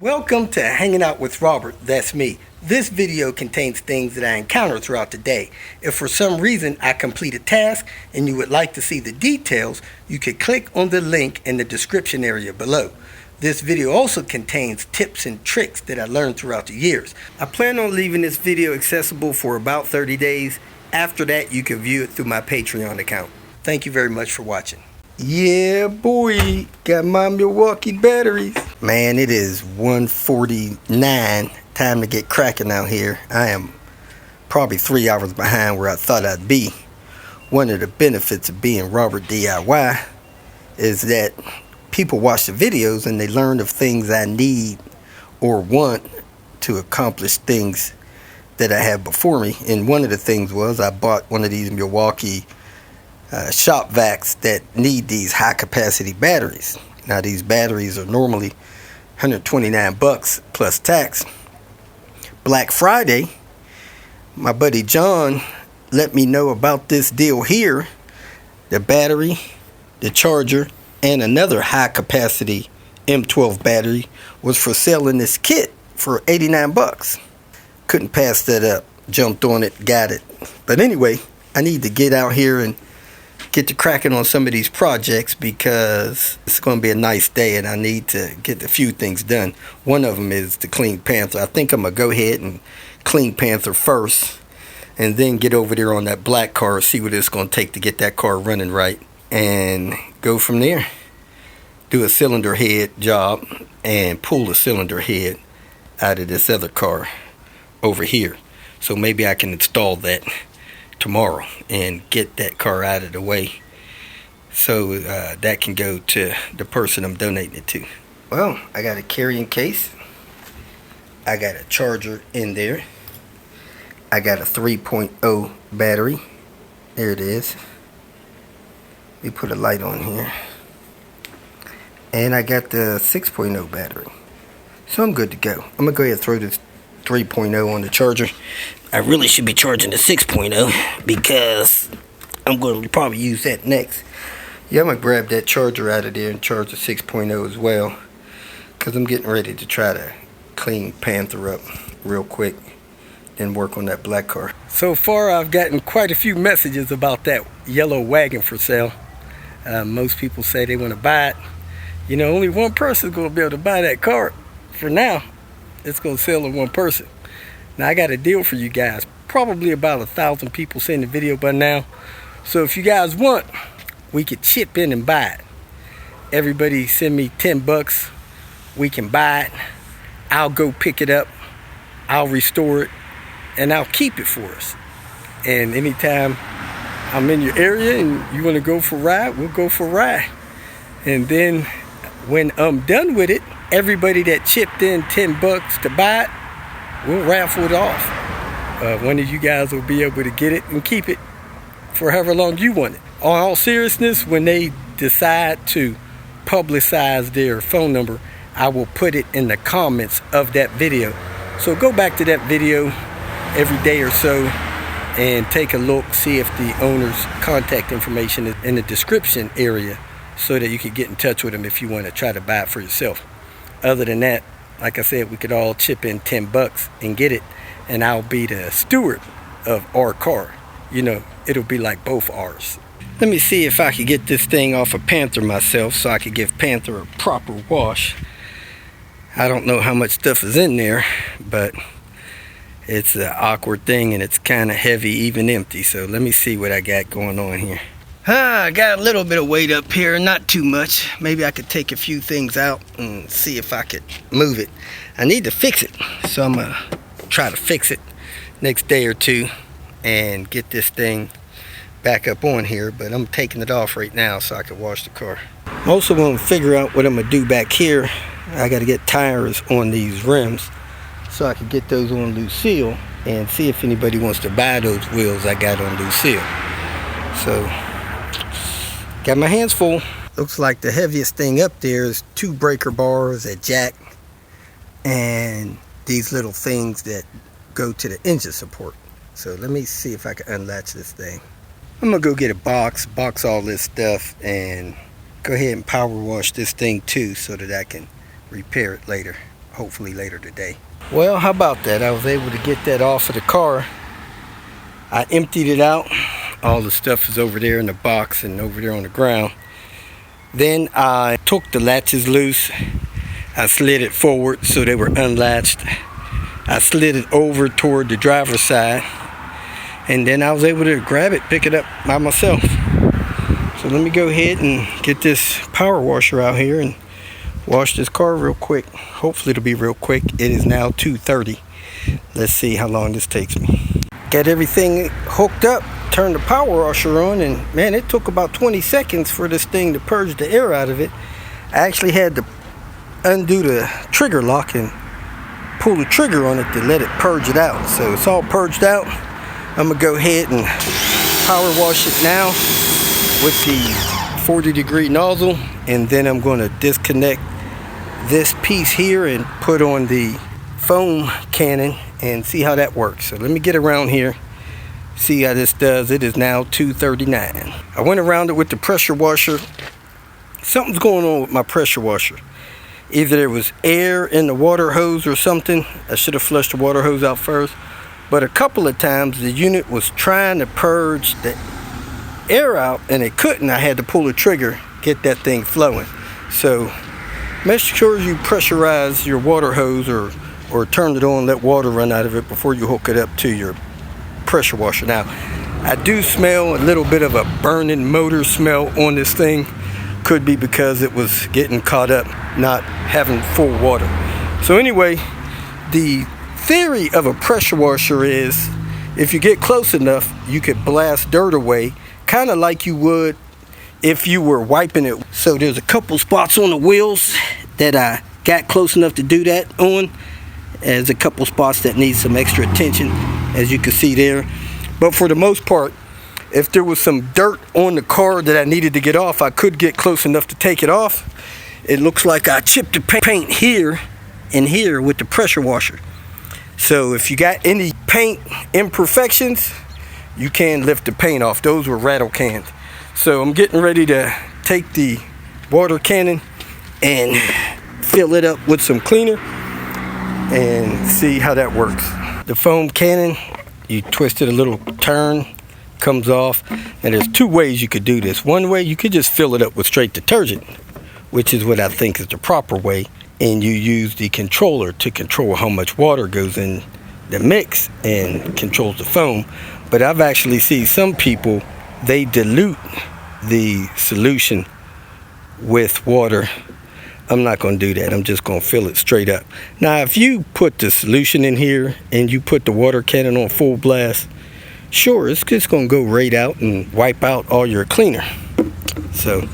Welcome to Hanging Out with Robert, that's me. This video contains things that I encounter throughout the day. If for some reason I complete a task and you would like to see the details, you can click on the link in the description area below. This video also contains tips and tricks that I learned throughout the years. I plan on leaving this video accessible for about 30 days. After that, you can view it through my Patreon account. Thank you very much for watching. Yeah, boy, got my Milwaukee batteries. Man, it is 1:49. Time to get cracking out here. I am probably 3 hours behind where I thought I'd be. One of the benefits of being Robert DIY is that people watch the videos and they learn of things I need or want to accomplish things that I have before me. And one of the things was I bought one of these Milwaukee shop vacs that need these high capacity batteries. Now these batteries are normally $129 plus tax. Black Friday, my buddy John let me know about this deal here. The battery, the charger, and another high capacity M12 battery was for sale in this kit for $89. Couldn't pass that up. Jumped on it, got it. But anyway, I need to get out here and get to cracking on some of these projects because it's going to be a nice day and I need to get a few things done. One of them is to clean Panther. I think I'm going to go ahead and clean Panther first and then get over there on that black car, see what it's going to take to get that car running right, and go from there. Do a cylinder head job and pull the cylinder head out of this other car over here. So maybe I can install that tomorrow and get that car out of the way so that can go to the person I'm donating it to. Well, I got a carrying case. I got a charger in there. I got a 3.0 battery. There it is. Let me put a light on here. And I got the 6.0 battery. So I'm good to go. I'm going to go ahead and throw this 3.0 on the charger. I really should be charging the 6.0 because I'm going to probably use that next. Yeah, I'm going to grab that charger out of there and charge the 6.0 as well because I'm getting ready to try to clean Panther up real quick, then work on that black car. So far I've gotten quite a few messages about that yellow wagon for sale. Most people say they want to buy it. You know, only one person's going to be able to buy that car. For now, it's going to sell to one person. Now I got a deal for you guys. Probably about 1,000 people seen the video by now. So if you guys want, we could chip in and buy it. Everybody send me $10. We can buy it. I'll go pick it up. I'll restore it. And I'll keep it for us. And anytime I'm in your area and you want to go for a ride, we'll go for a ride. And then when I'm done with it, everybody that chipped in $10 to buy it, we'll raffle it off. One of you guys will be able to get it and keep it for however long you want it. On all seriousness, when they decide to publicize their phone number, I will put it in the comments of that video. So go back to that video every day or so and take a look, see if the owner's contact information is in the description area so that you can get in touch with them if you want to try to buy it for yourself. Other than that, like I said, we could all chip in $10 and get it, and I'll be the steward of our car. You know, it'll be like both ours. Let me see if I could get this thing off of Panther myself so I could give Panther a proper wash. I don't know how much stuff is in there, but it's an awkward thing and it's kind of heavy, even empty. So let me see what I got going on here. I got a little bit of weight up here, not too much. Maybe I could take a few things out and see if I could move it. I need to fix it, so I'm gonna try to fix it next day or two and get this thing back up on here, but I'm taking it off right now so I can wash the car. I'm also gonna figure out what I'm gonna do back here. I gotta get tires on these rims so I can get those on Lucille and see if anybody wants to buy those wheels I got on Lucille. So got my hands full. Looks like the heaviest thing up there is 2 breaker bars, a jack, and these little things that go to the engine support. So let me see if I can unlatch this thing. I'm gonna go get a box all this stuff, and go ahead and power wash this thing too so that I can repair it later. hopefully later today. Well, how about that? I was able to get that off of the car. I emptied it out. All the stuff is over there in the box and over there on the ground. Then I took the latches loose. I slid it forward so they were unlatched. I slid it over toward the driver's side, and then I was able to grab it, pick it up by myself. So let me go ahead and get this power washer out here and wash this car real quick. Hopefully it'll be real quick. It is now 2:30. Let's see how long this takes me. Got everything hooked up, turned the power washer on, and man, it took about 20 seconds for this thing to purge the air out of it. I actually had to undo the trigger lock and pull the trigger on it to let it purge it out. So it's all purged out. I'm gonna go ahead and power wash it now with the 40-degree nozzle, and then I'm going to disconnect this piece here and put on the foam cannon and see how that works. So let me get around here, see how this does. It is now 2:39. I went around it with the pressure washer. Something's going on with my pressure washer. Either there was air in the water hose or something. I should have flushed the water hose out first. But a couple of times the unit was trying to purge the air out and it couldn't. I had to pull the trigger, get that thing flowing. So make sure you pressurize your water hose or turn it on, let water run out of it before you hook it up to your pressure washer. Now, I do smell a little bit of a burning motor smell on this thing. Could be because it was getting caught up, not having full water. So anyway, the theory of a pressure washer is if you get close enough, you could blast dirt away, kind of like you would if you were wiping it. So there's a couple spots on the wheels that I got close enough to do that on. There's a couple spots that need some extra attention, as you can see there. But for the most part, if there was some dirt on the car that I needed to get off, I could get close enough to take it off. It looks like I chipped the paint here and here with the pressure washer. So if you got any paint imperfections, you can lift the paint off. Those were rattle cans. So I'm getting ready to take the water cannon and fill it up with some cleaner and see how that works. The foam cannon, you twist it a little turn, comes off, and there's two ways you could do this. One way, you could just fill it up with straight detergent, which is what I think is the proper way, and you use the controller to control how much water goes in the mix and controls the foam. But I've actually seen some people, they dilute the solution with water. I'm not going to do that. I'm just going to fill it straight up. Now, if you put the solution in here and you put the water cannon on full blast, sure, it's just going to go right out and wipe out all your cleaner. So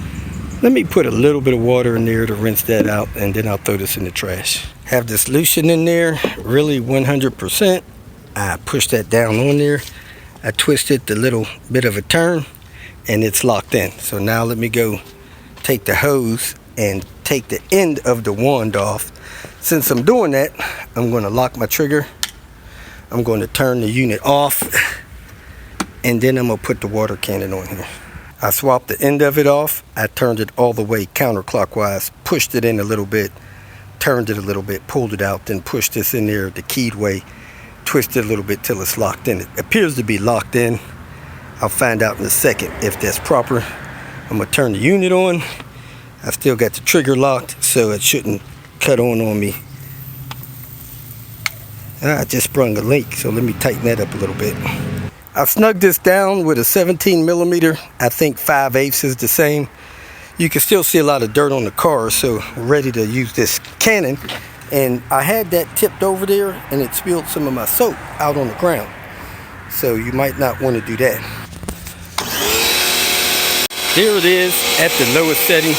let me put a little bit of water in there to rinse that out, and then I'll throw this in the trash. Have the solution in there, really 100%. I push that down on there. I twist it a little bit of a turn, and it's locked in. So now let me go take the hose and take the end of the wand off. Since I'm doing that, I'm going to lock my trigger. I'm going to turn the unit off, and then I'm going to put the water cannon on here. I swapped the end of it off. I turned it all the way counterclockwise, pushed it in a little bit, turned it a little bit, pulled it out, then pushed this in there the keyed way, twisted a little bit till it's locked in. It appears to be locked in. I'll find out in a second if that's proper. I'm going to turn the unit on. I still got the trigger locked, so it shouldn't cut on me. I just sprung a leak, so let me tighten that up a little bit. I snugged this down with a 17 millimeter. I think 5/8 is the same. You can still see a lot of dirt on the car, so I'm ready to use this cannon. And I had that tipped over there, and it spilled some of my soap out on the ground. So you might not want to do that. There it is at the lowest setting.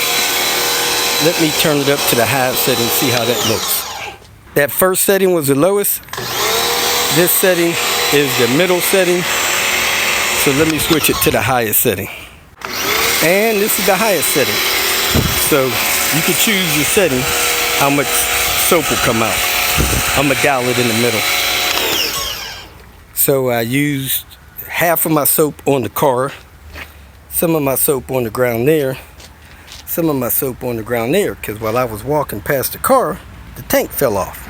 Let me turn it up to the highest setting, see how that looks. That first setting was the lowest. This setting is the middle setting. So let me switch it to the highest setting. And this is the highest setting. So you can choose your setting, how much soap will come out. I'm gonna dial it in the middle. So I used half of my soap on the car, some of my soap on the ground there, some of my soap on the ground there, because while I was walking past the car, the tank fell off.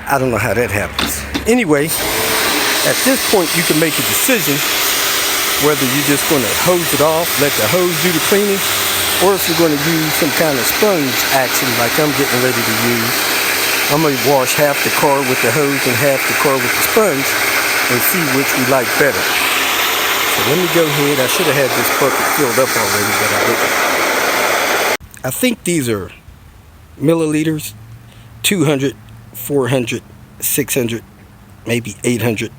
I don't know how that happens. Anyway, at this point you can make a decision whether you're just going to hose it off, let the hose do the cleaning, or if you're going to use some kind of sponge action like I'm getting ready to use. I'm going to wash half the car with the hose and half the car with the sponge and see which we like better. So let me go ahead. I should have had this bucket filled up already, but I didn't. I think these are milliliters, 200, 400, 600, maybe 800.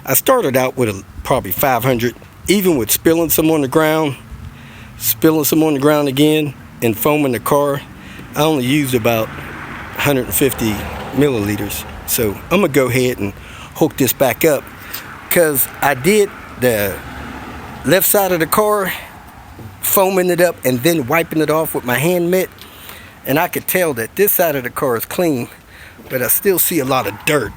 I started out with probably 500. Even with spilling some on the ground again, and foaming the car, I only used about 150 milliliters. So I'm gonna go ahead and hook this back up, because I did the left side of the car, foaming it up and then wiping it off with my hand mitt, and I could tell that this side of the car is clean, but I still see a lot of dirt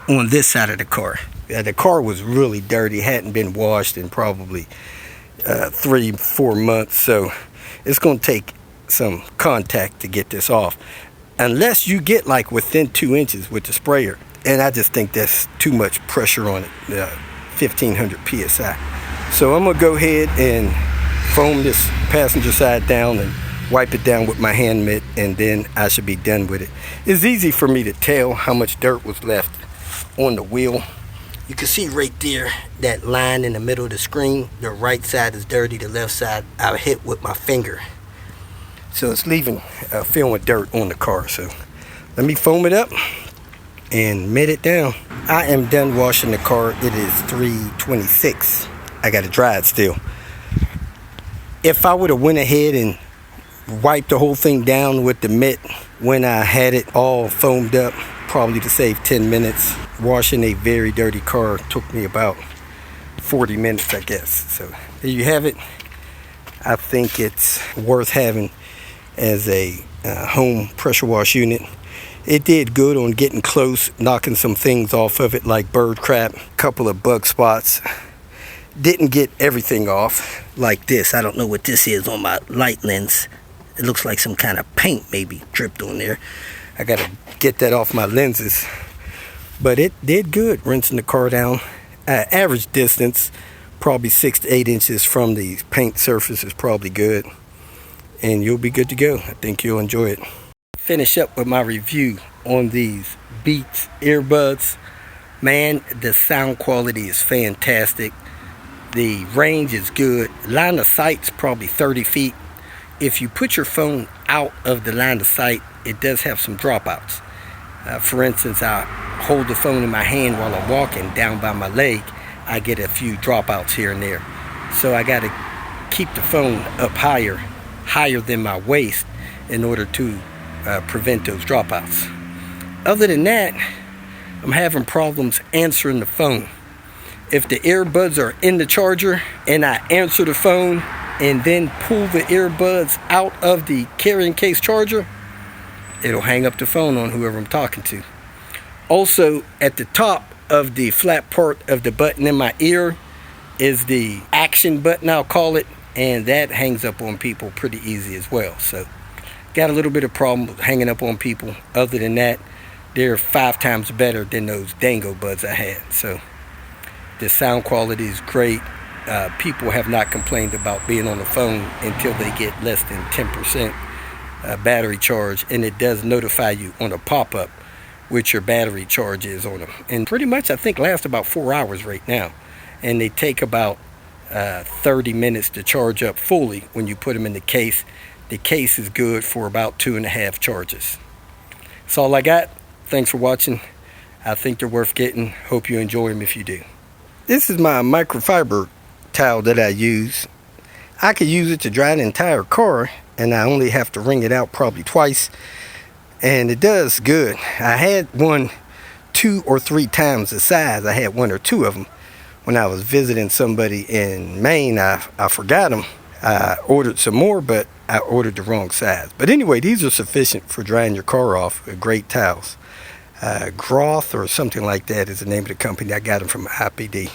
on this side of the car. The car was really dirty, hadn't been washed in probably 3-4 months, so it's going to take some contact to get this off, unless you get like within 2 inches with the sprayer, and I just think that's too much pressure on it, 1500 psi. So I'm going to go ahead and foam this passenger side down and wipe it down with my hand mitt, and then I should be done with it. It's easy for me to tell how much dirt was left on the wheel. You can see right there that line in the middle of the screen. The right side is dirty, the left side I hit with my finger. So it's leaving a film of dirt on the car. So let me foam it up and mitt it down. I am done washing the car. It is 3:26. I got to dry it still. If I would have went ahead and wiped the whole thing down with the mitt when I had it all foamed up, probably to save 10 minutes. Washing a very dirty car took me about 40 minutes, I guess. So there you have it. I think it's worth having as a home pressure wash unit. It did good on getting close, knocking some things off of it like bird crap, a couple of bug spots. Didn't get everything off like this. I don't know what this is on my light lens. It looks like some kind of paint maybe dripped on there. I gotta get that off my lenses. But it did good rinsing the car down. Average distance, probably 6 to 8 inches from the paint surface is probably good. And you'll be good to go. I think you'll enjoy it. Finish up with my review on these Beats earbuds. Man, the sound quality is fantastic. The range is good. Line of sight's probably 30 feet. If you put your phone out of the line of sight, it does have some dropouts. For instance, I hold the phone in my hand while I'm walking down by my leg. I get a few dropouts here and there. So I got to keep the phone up higher than my waist in order to prevent those dropouts. Other than that, I'm having problems answering the phone. If the earbuds are in the charger and I answer the phone and then pull the earbuds out of the carrying case charger, it'll hang up the phone on whoever I'm talking to. Also, at the top of the flat part of the button in my ear is the action button, I'll call it, and that hangs up on people pretty easy as well. So, got a little bit of problem with hanging up on people. Other than that, they're 5 times better than those Dango buds I had. So, the sound quality is great. People have not complained about being on the phone until they get less than 10% battery charge, and it does notify you on a pop-up which your battery charge is on them. And pretty much I think lasts about 4 hours right now, and they take about 30 minutes to charge up fully when you put them in the case. The case is good for about 2.5 charges. That's all I got. Thanks for watching. I think they're worth getting. Hope you enjoy them if you do. This is my microfiber towel that I use. I could use it to dry the entire car, and I only have to wring it out probably twice, and it does good. I had one 2 or 3 times the size. I had 1 or 2 of them when I was visiting somebody in Maine. I forgot them. I ordered some more, but I ordered the wrong size. But anyway, these are sufficient for drying your car off. Great towels. Groth or something like that is the name of the company. I got them from IPD.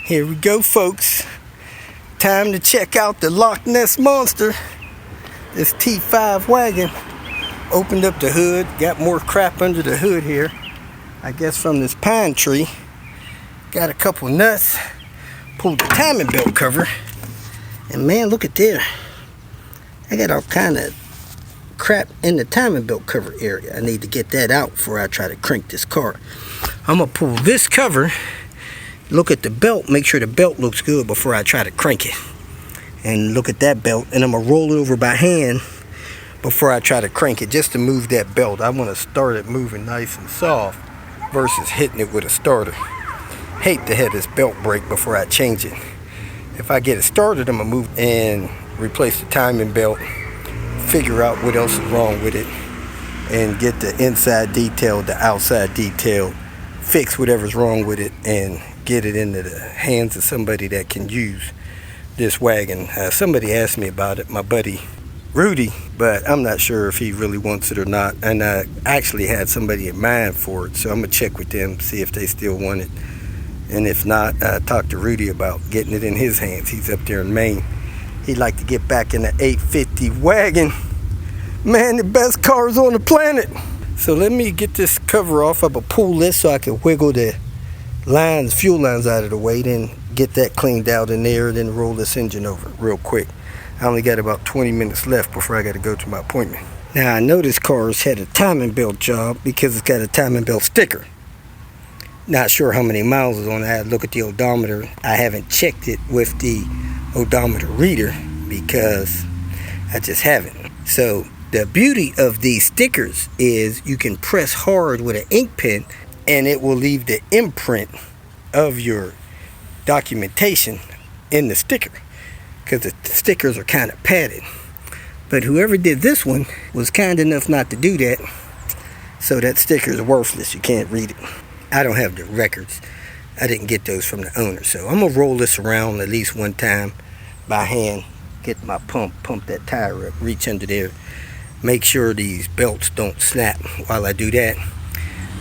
Here we go, folks. Time to check out the Loch Ness Monster. This T5 wagon. Opened up the hood, got more crap under the hood here. I guess from this pine tree. Got a couple nuts. Pulled the timing belt cover. And man, look at there. I got all kind of crap in the timing belt cover area. I need to get that out before I try to crank this car. I'm gonna pull this cover, look at the belt, make sure the belt looks good before I try to crank it. And look at that belt, and I'm gonna roll it over by hand before I try to crank it, just to move that belt. I want to start it moving nice and soft versus hitting it with a starter. Hate to have this belt break before I change it. If I get it started, I'm gonna move and replace the timing belt, figure out what else is wrong with it, and get the inside detail, the outside detail, fix whatever's wrong with it, and get it into the hands of somebody that can use this wagon. Somebody asked me about it, my buddy Rudy, but I'm not sure if he really wants it or not, and I actually had somebody in mind for it, so I'm gonna check with them, see if they still want it, and if not, talk to Rudy about getting it in his hands. He's up there in Maine. He'd like to get back in the 850 wagon. Man, the best cars on the planet. So let me get this cover off. I'm gonna pull this so I can wiggle the lines, fuel lines out of the way, then get that cleaned out in there, then roll this engine over real quick. I only got about 20 minutes left before I got to go to my appointment. Now I know this car's had a timing belt job because it's got a timing belt sticker. Not sure how many miles is on it. I had to look at the odometer. I haven't checked it with the odometer reader because I just haven't. So the beauty of these stickers is you can press hard with an ink pen and it will leave the imprint of your documentation in the sticker, because the stickers are kind of padded. But whoever did this one was kind enough not to do that, so that sticker is worthless. You can't read it. I don't have the records. I didn't get those from the owner, so I'm gonna roll this around at least one time by hand, get my pump that tire up, reach under there, make sure these belts don't snap while I do that.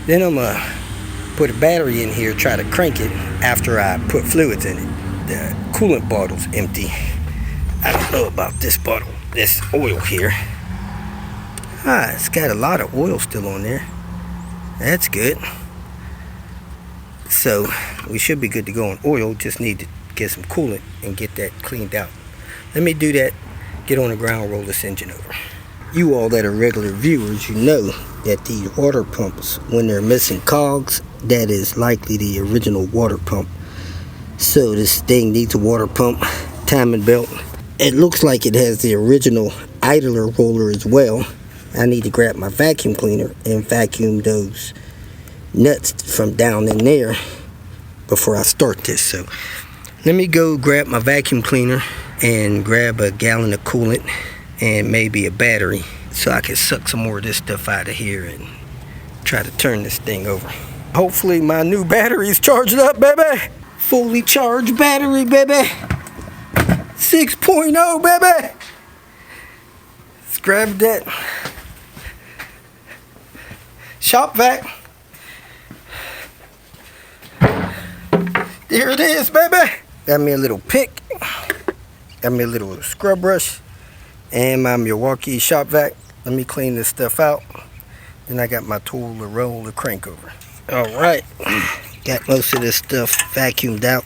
Then I'm gonna put a battery in here, try to crank it after I put fluids in it. The coolant bottle's empty. I don't know about this bottle, this oil here. It's got a lot of oil still on there. That's good. So we should be good to go on oil. Just need to get some coolant and get that cleaned out. Let me do that, get on the ground, roll this engine over. You all that are regular viewers, you know that these water pumps, when they're missing cogs, that is likely the original water pump. So this thing needs a water pump, timing belt. It looks like it has the original idler roller as well. I need to grab my vacuum cleaner and vacuum those nuts from down in there before I start this. So let me go grab my vacuum cleaner and grab a gallon of coolant and maybe a battery so I can suck some more of this stuff out of here and try to turn this thing over. Hopefully my new battery is charged up, baby. Fully charged battery, baby. 6.0, baby. Let's grab that shop vac. There it is, baby. Got me a little pick. Got me a little scrub brush and my Milwaukee shop vac. Let me clean this stuff out. Then I got my tool to roll the crank over. Alright, got most of this stuff vacuumed out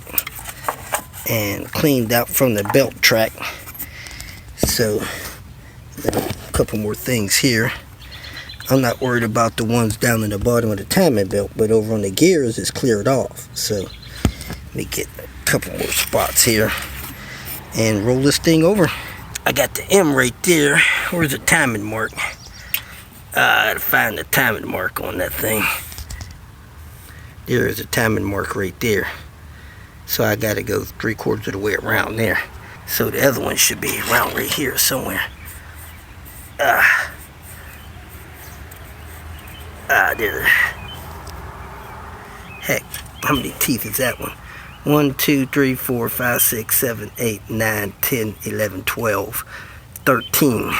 and cleaned out from the belt track. So, a couple more things here. I'm not worried about the ones down in the bottom of the timing belt, but over on the gears it's cleared off. So, let me get a couple more spots here and roll this thing over. I got the M right there. Where's the timing mark? I gotta find the timing mark on that thing. There is a timing mark right there. So I gotta go 3/4 of the way around there. So the other one should be around right here somewhere. There. Heck, how many teeth is that one? 1, 2, 3, 4, 5, 6, 7, 8, 9, 10, 11, 12, 13.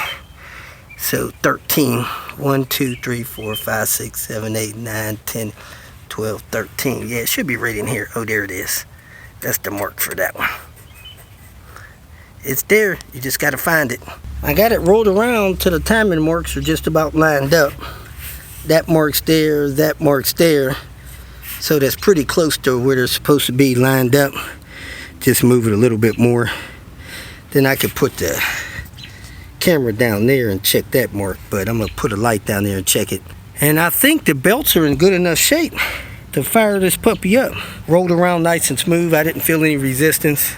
So 13. 1, 2, 3, 4, 5, 6, 7, 8, 9, 10, 12, 13. Yeah, it should be right in here. Oh, there it is. That's the mark for that one. It's there. You just got to find it. I got it rolled around till the timing marks are just about lined up. That mark's there, that mark's there. So that's pretty close to where they're supposed to be lined up. Just move it a little bit more. Then I could put the camera down there and check that mark, but I'm gonna put a light down there and check it. And I think the belts are in good enough shape to fire this puppy up. Rolled around nice and smooth. I didn't feel any resistance.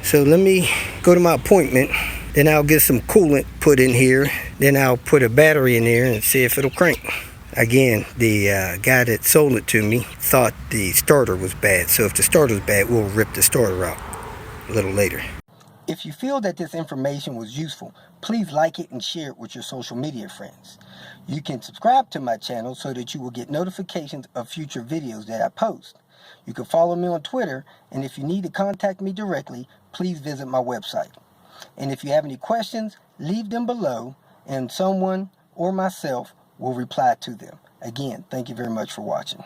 So let me go to my appointment. Then I'll get some coolant put in here. Then I'll put a battery in there and see if it'll crank. Again, the guy that sold it to me thought the starter was bad. So if the starter's bad, we'll rip the starter out a little later. If you feel that this information was useful, please like it and share it with your social media friends. You can subscribe to my channel so that you will get notifications of future videos that I post. You can follow me on Twitter, and if you need to contact me directly, please visit my website. And if you have any questions, leave them below, and someone or myself will reply to them. Again, thank you very much for watching.